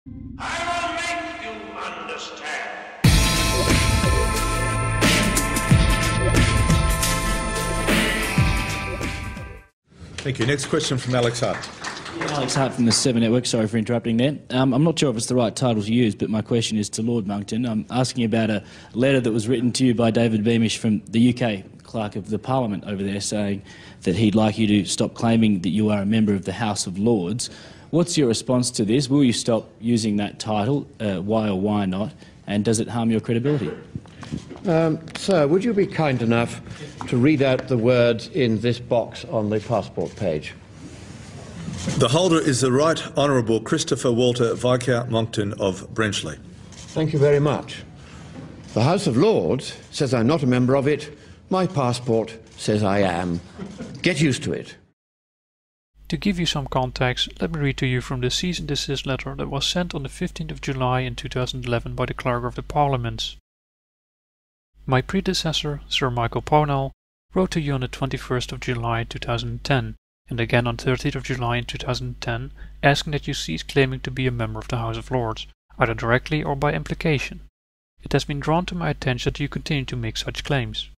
I will make you understand. Thank you. Next question from Alex Hart. Alex Hart from the 7 Network. Sorry for interrupting there. I'm not sure if it's the right title to use, but my question is to Lord Monckton. I'm asking about a letter that was written to you by David Beamish from the UK Clerk of the Parliament over there, saying that he'd like you to stop claiming that you are a member of the House of Lords. What's your response to this? Will you stop using that title? Why or why not? And does it harm your credibility? Sir, would you be kind enough to read out the words in this box on the passport page? The holder is the Right Honourable Christopher Walter Viscount Monckton of Brenchley. Thank you very much. The House of Lords says I'm not a member of it. My passport says I am. Get used to it. To give you some context, let me read to you from the cease and desist letter that was sent on the 15th of July in 2011 by the Clerk of the Parliament. My predecessor, Sir Michael Pownall, wrote to you on the 21st of July 2010, and again on 30th of July in 2010, asking that you cease claiming to be a member of the House of Lords, either directly or by implication. It has been drawn to my attention that you continue to make such claims.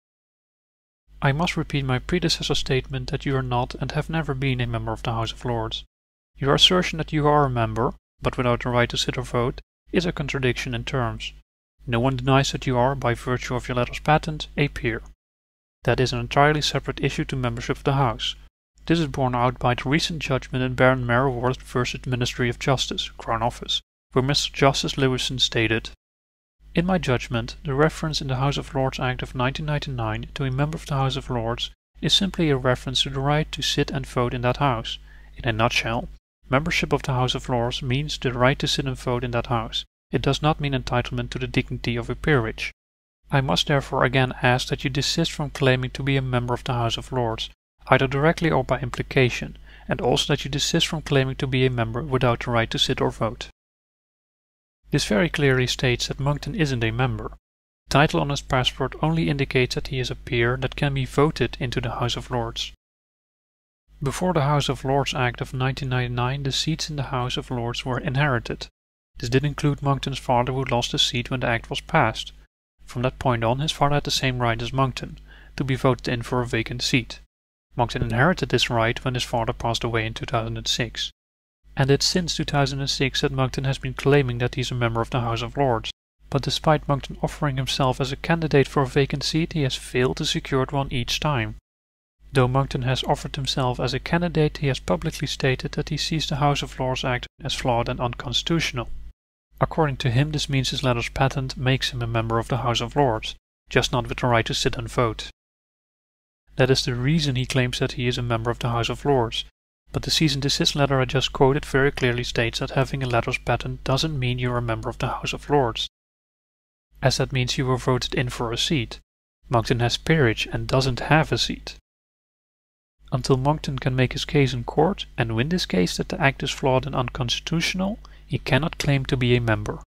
I must repeat my predecessor's statement that you are not and have never been a member of the House of Lords. Your assertion that you are a member, but without the right to sit or vote, is a contradiction in terms. No one denies that you are, by virtue of your letters patent, a peer. That is an entirely separate issue to membership of the House. This is borne out by the recent judgment in Baron Merriworth v. Ministry of Justice, Crown Office, where Mr. Justice Lewison stated, "In my judgment, the reference in the House of Lords Act of 1999 to a member of the House of Lords is simply a reference to the right to sit and vote in that House. In a nutshell, membership of the House of Lords means the right to sit and vote in that House. It does not mean entitlement to the dignity of a peerage. I must therefore again ask that you desist from claiming to be a member of the House of Lords, either directly or by implication, and also that you desist from claiming to be a member without the right to sit or vote." This very clearly states that Monckton isn't a member. The title on his passport only indicates that he is a peer that can be voted into the House of Lords. Before the House of Lords Act of 1999, the seats in the House of Lords were inherited. This did include Monckton's father, who lost his seat when the Act was passed. From that point on, his father had the same right as Monckton, to be voted in for a vacant seat. Monckton inherited this right when his father passed away in 2006. And it's since 2006 that Monckton has been claiming that he's a member of the House of Lords. But despite Monckton offering himself as a candidate for a vacant seat, he has failed to secure one each time. Though Monckton has offered himself as a candidate, he has publicly stated that he sees the House of Lords Act as flawed and unconstitutional. According to him, this means his letters patent makes him a member of the House of Lords, just not with the right to sit and vote. That is the reason he claims that he is a member of the House of Lords, but the cease and desist letter I just quoted very clearly states that having a letters patent doesn't mean you are a member of the House of Lords, as that means you were voted in for a seat. Monckton has peerage and doesn't have a seat. Until Monckton can make his case in court and win this case that the Act is flawed and unconstitutional, he cannot claim to be a member.